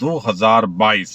2022।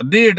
1.5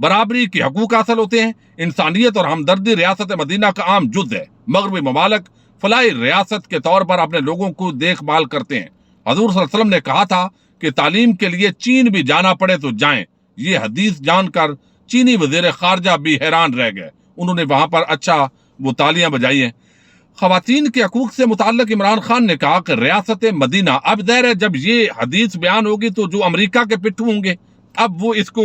برابری کے حقوق حاصل ہوتے ہیں. انسانیت اور ہمدردی ریاست مدینہ کا عام جز ہے. مغربی ممالک فلاحی ریاست کے طور پر اپنے لوگوں کو دیکھ بھال کرتے ہیں. حضور صلی اللہ علیہ وسلم نے کہا تھا کہ تعلیم کے لیے چین بھی جانا پڑے تو جائیں. یہ حدیث جان کر چینی وزیر خارجہ بھی حیران رہ گئے. انہوں نے وہاں پر وہ تالیاں بجائی ہیں. خواتین کے حقوق سے متعلق عمران خان نے کہا کہ ریاست مدینہ، اب ظاہر ہے جب یہ حدیث بیان ہوگی تو جو امریکہ کے پٹھو ہوں گے اب وہ اس کو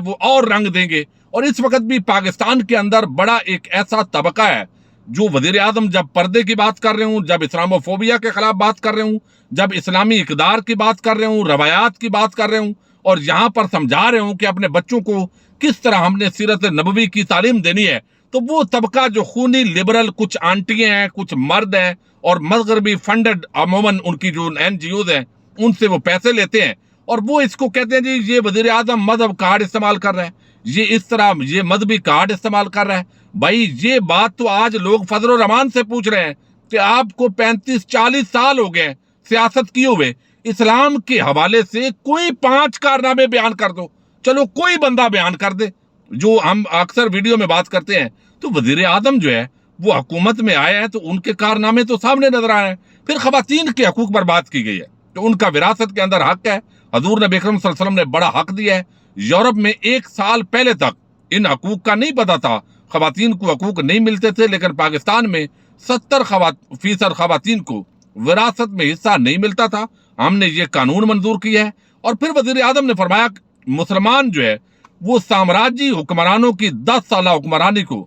وہ اور رنگ دیں گے. اور اس وقت بھی پاکستان کے اندر بڑا ایک ایسا طبقہ ہے جو وزیر اعظم جب پردے کی بات کر رہے ہوں، جب اسلامو فوبیا کے خلاف بات کر رہے ہوں، جب اسلامی اقدار کی بات کر رہے ہوں، روایات کی بات کر رہے ہوں، اور یہاں پر سمجھا رہے ہوں کہ اپنے بچوں کو کس طرح ہم نے سیرت نبوی کی تعلیم دینی ہے، تو وہ طبقہ جو خونی لبرل کچھ آنٹیاں ہیں، کچھ مرد ہیں، اور مغربی فنڈڈ عموماً ان کی جو NGOs ہیں ان سے وہ پیسے لیتے ہیں، اور وہ اس کو کہتے ہیں جی یہ وزیر اعظم مذہب کارڈ استعمال کر رہا ہے، یہ اس طرح یہ مذہبی کارڈ استعمال کر رہا ہے. بھائی یہ بات تو آج لوگ فضل الرحمان سے پوچھ رہے ہیں کہ آپ کو 35-40 سال ہو گئے سیاست کیے ہوئے، اسلام کے حوالے سے کوئی 5 کارنامے بیان کر دو. چلو کوئی بندہ بیان کر دے. جو ہم اکثر ویڈیو میں بات کرتے ہیں تو وزیر اعظم جو ہے وہ حکومت میں آئے ہیں تو ان کے کارنامے تو سامنے نظر آ رہے ہیں. پھر خواتین کے حقوق پر بات کی گئی ہے تو ان کا وراثت کے اندر حق ہے. حضور نبی اکرم صلی اللہ علیہ وسلم نے بڑا حق دیا ہے. یورپ میں 1 سال پہلے تک ان حقوق کا نہیں پتا تھا، خواتین کو حقوق نہیں ملتے تھے، لیکن پاکستان میں 70% خواتین کو وراثت میں حصہ نہیں ملتا تھا. ہم نے یہ قانون منظور کیا ہے. اور پھر وزیر اعظم نے فرمایا کہ مسلمان جو ہے وہ سامراجی حکمرانوں کی 10 سالہ حکمرانی کو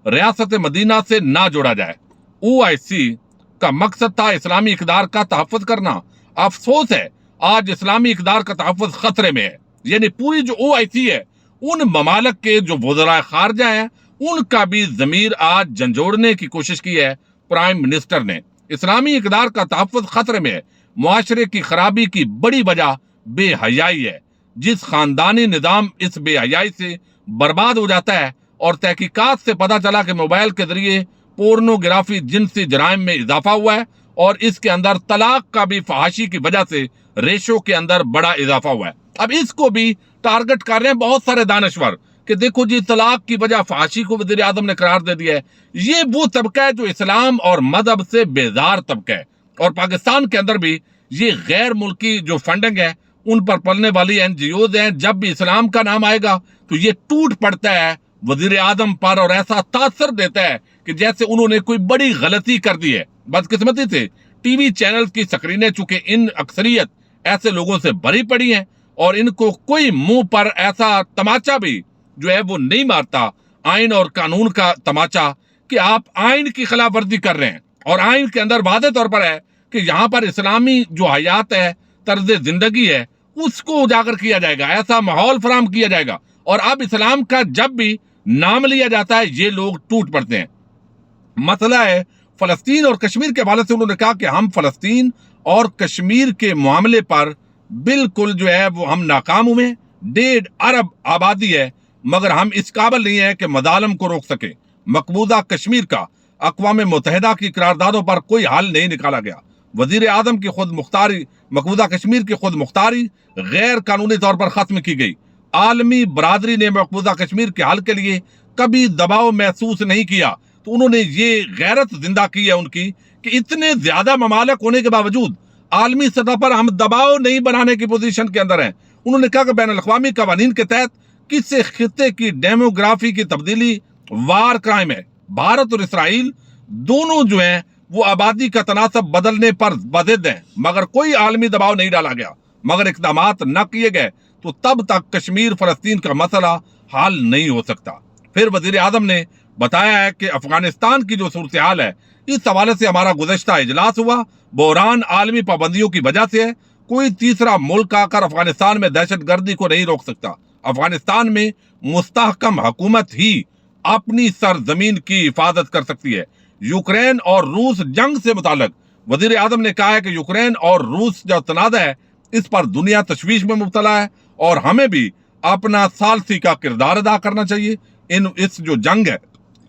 ریاست مدینہ سے نہ جوڑا جائے. OIC کا مقصد تھا اسلامی اقدار کا تحفظ کرنا. افسوس ہے آج اسلامی اقدار کا تحفظ خطرے میں ہے. یعنی پوری جو OIC ہے ان ممالک کے جو وزراء خارجہ ہیں ان کا بھی ضمیر آج جھنجھوڑنے کی کوشش کی ہے پرائم منسٹر نے. اسلامی اقدار کا تحفظ خطرے میں ہے. معاشرے کی خرابی کی بڑی وجہ بے حیائی ہے. جس خاندانی نظام اس بے حیائی سے برباد ہو جاتا ہے، اور تحقیقات سے پتہ چلا کہ موبائل کے ذریعے پورنوگرافی جنسی جرائم میں اضافہ ہوا ہے، اور اس کے اندر طلاق کا بھی فحاشی کی وجہ سے ریشو کے اندر بڑا اضافہ ہوا ہے. اب اس کو بھی ٹارگٹ کر رہے ہیں بہت سارے دانشور کہ دیکھو جی طلاق کی وجہ فحاشی کو وزیر اعظم نے قرار دے دیا ہے. یہ وہ طبقہ ہے جو اسلام اور مذہب سے بیزار طبقہ ہے. اور پاکستان کے اندر بھی یہ غیر ملکی جو فنڈنگ ہے ان پر پلنے والی NGOs ہیں. جب بھی اسلام کا نام آئے گا تو یہ ٹوٹ پڑتا ہے وزیر اعظم پر، اور ایسا تاثر دیتا ہے کہ جیسے انہوں نے کوئی بڑی غلطی کر دی ہے. بدقسمتی سے ٹی وی چینل کی سکرینیں چونکہ ان اکثریت ایسے لوگوں سے بھری پڑی ہیں، اور ان کو کوئی منہ پر ایسا تماچا بھی جو ہے وہ نہیں مارتا، آئین اور قانون کا تماچا، کہ آپ آئین کی خلاف ورزی کر رہے ہیں. اور آئین کے اندر واضح طور پر ہے کہ یہاں پر اسلامی جو حیات ہے، طرز زندگی ہے، اس کو اجاگر کیا جائے گا، ایسا ماحول فراہم کیا جائے گا. اور اب اسلام کا جب بھی نام لیا جاتا ہے یہ لوگ ٹوٹ پڑتے ہیں. مسئلہ ہے فلسطین اور کشمیر کے حوالے سے انہوں نے کہا کہ ہم فلسطین اور کشمیر کے معاملے پر بالکل جو ہے وہ ہم ناکام ہوئے. 1.5 ارب آبادی ہے مگر ہم اس قابل نہیں ہیں کہ مظالم کو روک سکے. مقبوضہ کشمیر کا اقوام متحدہ کی قراردادوں پر کوئی حل نہیں نکالا گیا. وزیر اعظم کی خود مختاری، مقبوضہ کشمیر کی خود مختاری غیر قانونی طور پر ختم کی گئی. عالمی برادری نے مقبوضہ کشمیر کے حل کے لیے کبھی دباؤ محسوس نہیں کیا. تو انہوں نے یہ غیرت زندہ کی ہے ان کی کہ اتنے زیادہ ممالک ہونے کے باوجود عالمی سطح پر ہم دباؤ نہیں بنانے کی پوزیشن کے اندر ہیں. انہوں نے کہا کہ بین الاقوامی قوانین کے تحت کسی خطے کی ڈیموگرافی کی تبدیلی وار کرائم ہے. بھارت اور اسرائیل دونوں جو ہیں وہ آبادی کا تناسب بدلنے پر بضد ہیں، مگر کوئی عالمی دباؤ نہیں ڈالا گیا. مگر اقدامات نہ کیے گئے تو تب تک کشمیر فلسطین کا مسئلہ حل نہیں ہو سکتا. پھر وزیر اعظم نے بتایا ہے کہ افغانستان کی جو صورتحال ہے اس حوالے سے ہمارا گزشتہ اجلاس ہوا، بحران عالمی پابندیوں کی وجہ سے ہے. کوئی تیسرا ملک آ کر افغانستان میں دہشت گردی کو نہیں روک سکتا. افغانستان میں مستحکم حکومت ہی اپنی سرزمین کی حفاظت کر سکتی ہے. یوکرین اور روس جنگ سے متعلق وزیر اعظم نے کہا ہے کہ یوکرین اور روس جو تنازع ہے اس پر دنیا تشویش میں مبتلا ہے، اور ہمیں بھی اپنا ثالثی کا کردار ادا کرنا چاہیے. اس جو جنگ ہے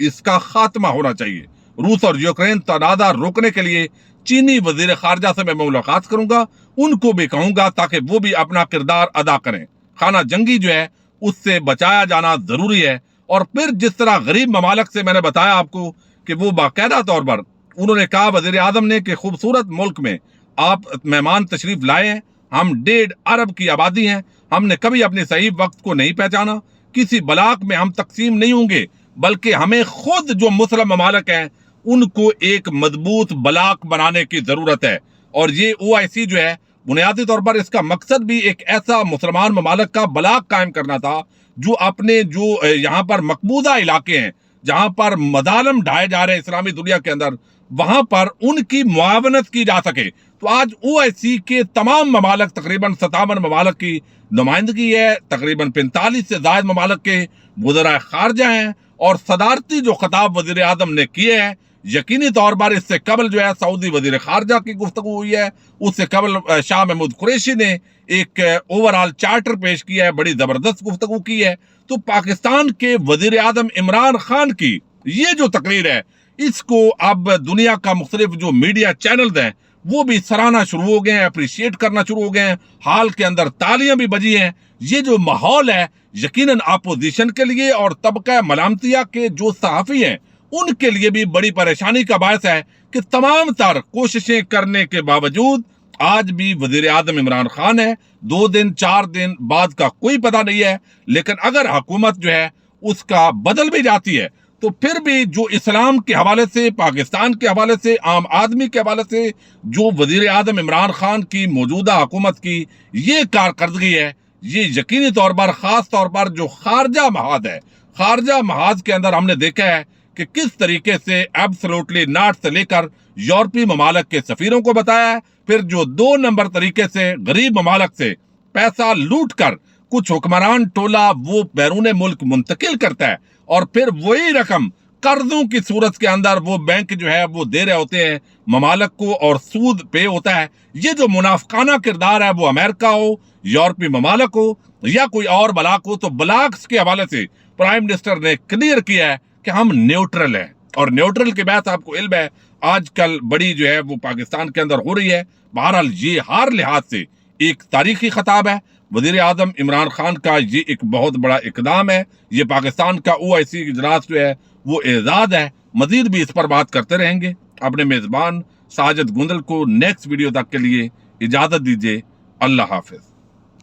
اس کا خاتمہ ہونا چاہیے. روس اور یوکرین تنازع روکنے کے لیے چینی وزیر خارجہ سے میں ملاقات کروں گا، ان کو بھی کہوں گا تاکہ وہ بھی اپنا کردار ادا کریں. خانہ جنگی جو ہے اس سے بچایا جانا ضروری ہے۔ اور پھر جس طرح غریب ممالک سے میں نے بتایا آپ کو کہ وہ باقاعدہ طور پر انہوں نے کہا وزیر اعظم نے کہ خوبصورت ملک میں آپ مہمان تشریف لائے ہیں، ہم 1.5 ارب کی آبادی ہیں، ہم نے کبھی اپنے صحیح وقت کو نہیں پہچانا، کسی بلاک میں ہم تقسیم نہیں ہوں گے، بلکہ ہمیں خود جو مسلم ممالک ہیں ان کو ایک مضبوط بلاک بنانے کی ضرورت ہے۔ اور یہ OIC جو ہے بنیادی طور پر اس کا مقصد بھی ایک ایسا مسلمان ممالک کا بلاک قائم کرنا تھا جو اپنے جو یہاں پر مقبوضہ علاقے ہیں جہاں پر مظالم ڈھائے جا رہے ہیں اسلامی دنیا کے اندر، وہاں پر ان کی معاونت کی جا سکے۔ تو آج OIC کے تمام ممالک، تقریباً 57 ممالک کی نمائندگی ہے، تقریباً 45 سے زائد ممالک کے وزراء خارجہ ہیں، اور صدارتی جو خطاب وزیر اعظم نے کیے ہیں، یقینی طور پر اس سے قبل جو ہے سعودی وزیر خارجہ کی گفتگو ہوئی ہے، اس سے قبل شاہ محمود قریشی نے ایک اوورال چارٹر پیش کیا ہے، بڑی زبردست گفتگو کی ہے۔ تو پاکستان کے وزیر اعظم عمران خان کی یہ جو تقریر ہے، اس کو اب دنیا کا مختلف جو میڈیا چینلز ہیں وہ بھی سراہنا شروع ہو گئے ہیں، اپریشیٹ کرنا شروع ہو گئے ہیں، حال کے اندر تالیاں بھی بجی ہیں۔ یہ جو ماحول ہے یقیناً اپوزیشن کے لیے اور طبقہ ملامتیہ کے جو صحافی ہیں ان کے لیے بھی بڑی پریشانی کا باعث ہے کہ تمام تر کوششیں کرنے کے باوجود آج بھی وزیر اعظم عمران خان ہے، 2 دن 4 دن بعد کا کوئی پتہ نہیں ہے۔ لیکن اگر حکومت جو ہے اس کا بدل بھی جاتی ہے تو پھر بھی جو اسلام کے حوالے سے، پاکستان کے حوالے سے، عام آدمی کے حوالے سے جو وزیر اعظم عمران خان کی موجودہ حکومت کی یہ کارکردگی ہے، یہ یقینی طور پر خاص طور پر جو خارجہ محاذ ہے، خارجہ محاذ کے اندر ہم نے دیکھا ہے کہ کس طریقے سے ایبسلوٹلی ناٹ سے لے کر یورپی ممالک کے سفیروں کو بتایا ہے، پھر جو 2 نمبر طریقے سے غریب ممالک سے پیسہ لوٹ کر کچھ حکمران ٹولہ وہ بیرون ملک منتقل کرتا ہے، اور پھر وہی رقم قرضوں کی صورت کے اندر وہ بینک جو ہے وہ دے رہے ہوتے ہیں ممالک کو، اور سود پے ہوتا ہے۔ یہ جو منافقانہ کردار ہے وہ امریکہ ہو، یورپی ممالک ہو یا کوئی اور بلاک ہو، تو بلاکس کے حوالے سے پرائم منسٹر نے کلیئر کیا ہے کہ ہم نیوٹرل ہیں، اور نیوٹرل کے بات آپ کو علم ہے آج کل بڑی جو ہے وہ پاکستان کے اندر ہو رہی ہے۔ بہرحال یہ ہر لحاظ سے ایک تاریخی خطاب ہے، وزیر اعظم عمران خان کا یہ ایک بہت بڑا اقدام ہے، یہ پاکستان کا OIC اجلاس جو ہے وہ اعزاز ہے۔ مزید بھی اس پر بات کرتے رہیں گے۔ اپنے میزبان ساجد گندل کو نیکسٹ ویڈیو تک کے لیے اجازت دیجیے۔ اللہ حافظ۔